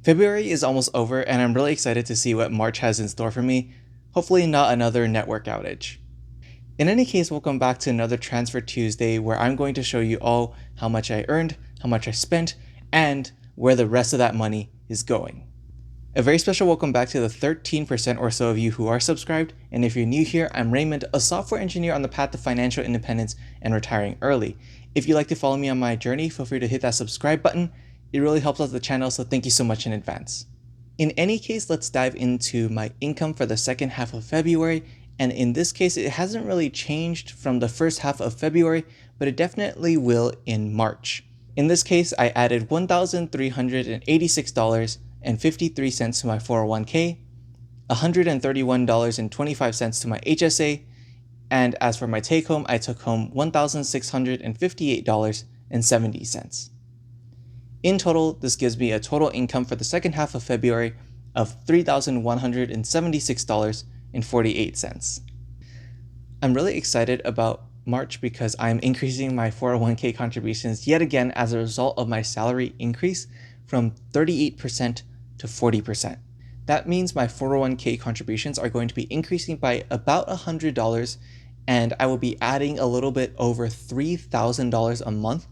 February is almost over and I'm really excited to see what March has in store for me. Hopefully not another network outage. In any case, welcome back to another Transfer Tuesday where I'm going to show you all how much I earned, how much I spent, and where the rest of that money is going. A very special welcome back to the 13% or so of you who are subscribed, and if you're new here, I'm Raymond, a software engineer on the path to financial independence and retiring early. If you'd like to follow me on my journey, feel free to hit that subscribe button. It really helps out the channel, so thank you so much in advance. In any case, let's dive into my income for the second half of February, and in this case, it hasn't really changed from the first half of February, but it definitely will in March. In this case, I added $1,386.53 to my 401k, $131.25 to my HSA, and as for my take home, I took home $1,658.70. In total, this gives me a total income for the second half of February of $3,176.48. I'm really excited about March because I'm increasing my 401k contributions yet again as a result of my salary increase from 38% to 40%. That means my 401k contributions are going to be increasing by about $100, and I will be adding a little bit over $3,000 a month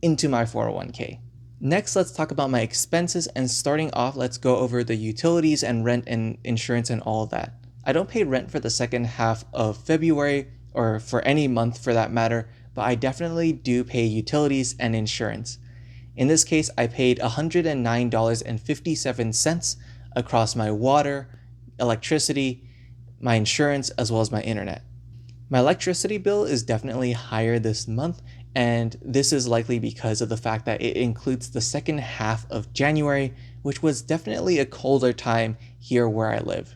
into my 401k. Next, let's talk about my expenses, and starting off, let's go over the utilities and rent and insurance and all of that. I don't pay rent for the second half of February or for any month for that matter, but I definitely do pay utilities and insurance. In this case, I paid $109.57 across my water, electricity, my insurance, as well as my internet. My electricity bill is definitely higher this month, and this is likely because of the fact that it includes the second half of January, which was definitely a colder time here where I live.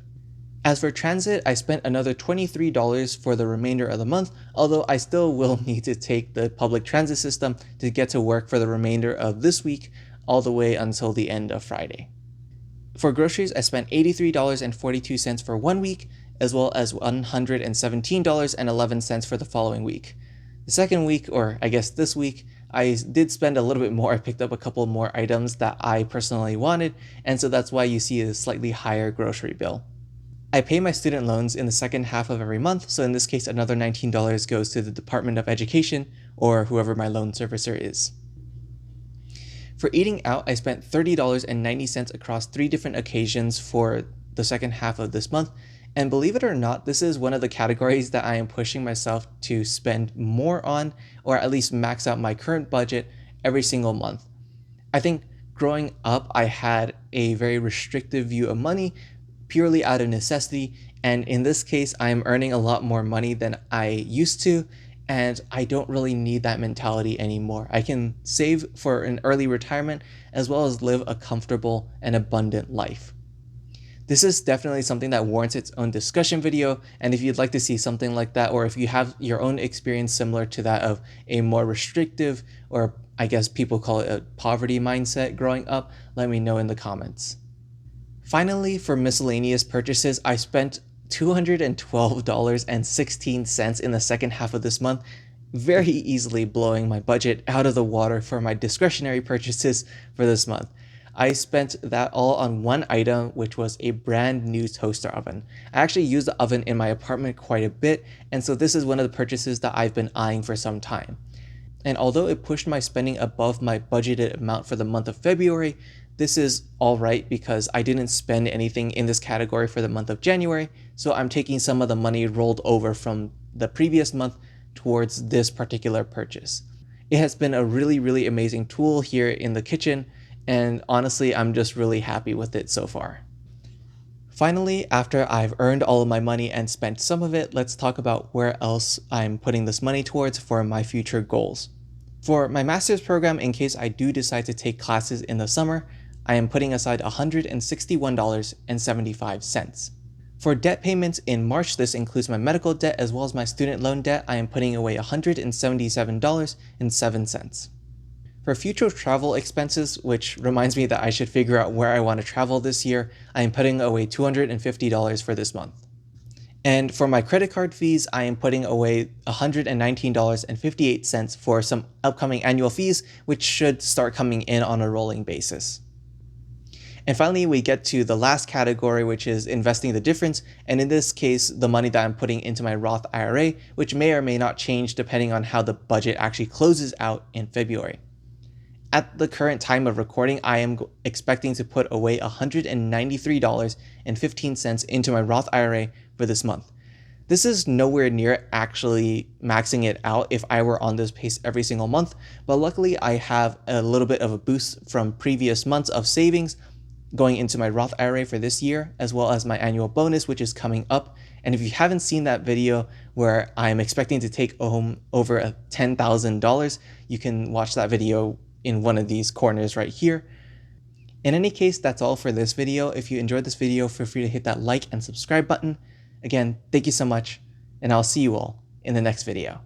As for transit, I spent another $23 for the remainder of the month, although I still will need to take the public transit system to get to work for the remainder of this week, all the way until the end of Friday. For groceries, I spent $83.42 for 1 week, as well as $117.11 for the following week. The second week, or I guess this week, I did spend a little bit more. I picked up a couple more items that I personally wanted, and so that's why you see a slightly higher grocery bill. I pay my student loans in the second half of every month, so in this case, another $19 goes to the Department of Education or whoever my loan servicer is. For eating out, I spent $30.90 across 3 different occasions for the second half of this month. And believe it or not, this is one of the categories that I am pushing myself to spend more on, or at least max out my current budget every single month. I think growing up, I had a very restrictive view of money, purely out of necessity. And in this case, I am earning a lot more money than I used to, and I don't really need that mentality anymore. I can save for an early retirement as well as live a comfortable and abundant life. This is definitely something that warrants its own discussion video, and if you'd like to see something like that, or if you have your own experience similar to that of a more restrictive, or I guess people call it a poverty mindset growing up, let me know in the comments. Finally, for miscellaneous purchases, I spent $212.16 in the second half of this month, very easily blowing my budget out of the water for my discretionary purchases for this month. I spent that all on one item, which was a brand new toaster oven. I actually use the oven in my apartment quite a bit, and so this is one of the purchases that I've been eyeing for some time. And although it pushed my spending above my budgeted amount for the month of February, this is alright because I didn't spend anything in this category for the month of January, so I'm taking some of the money rolled over from the previous month towards this particular purchase. It has been a really amazing tool here in the kitchen, and honestly, I'm just really happy with it so far. Finally, after I've earned all of my money and spent some of it, let's talk about where else I'm putting this money towards for my future goals. For my master's program, in case I do decide to take classes in the summer, I am putting aside $161.75. For debt payments in March, this includes my medical debt as well as my student loan debt. I am putting away $177.07. For future travel expenses, which reminds me that I should figure out where I want to travel this year, I am putting away $250 for this month. And for my credit card fees, I am putting away $119.58 for some upcoming annual fees, which should start coming in on a rolling basis. And finally, we get to the last category, which is investing the difference. And in this case, the money that I'm putting into my Roth IRA, which may or may not change depending on how the budget actually closes out in February. At the current time of recording, I am expecting to put away $193.15 into my Roth IRA for this month. This is nowhere near actually maxing it out if I were on this pace every single month, but luckily I have a little bit of a boost from previous months of savings going into my Roth IRA for this year, as well as my annual bonus, which is coming up. And if you haven't seen that video where I'm expecting to take home over $10,000, you can watch that video in one of these corners right here. In any case, that's all for this video. If you enjoyed this video, feel free to hit that like and subscribe button. Again, thank you so much, and I'll see you all in the next video.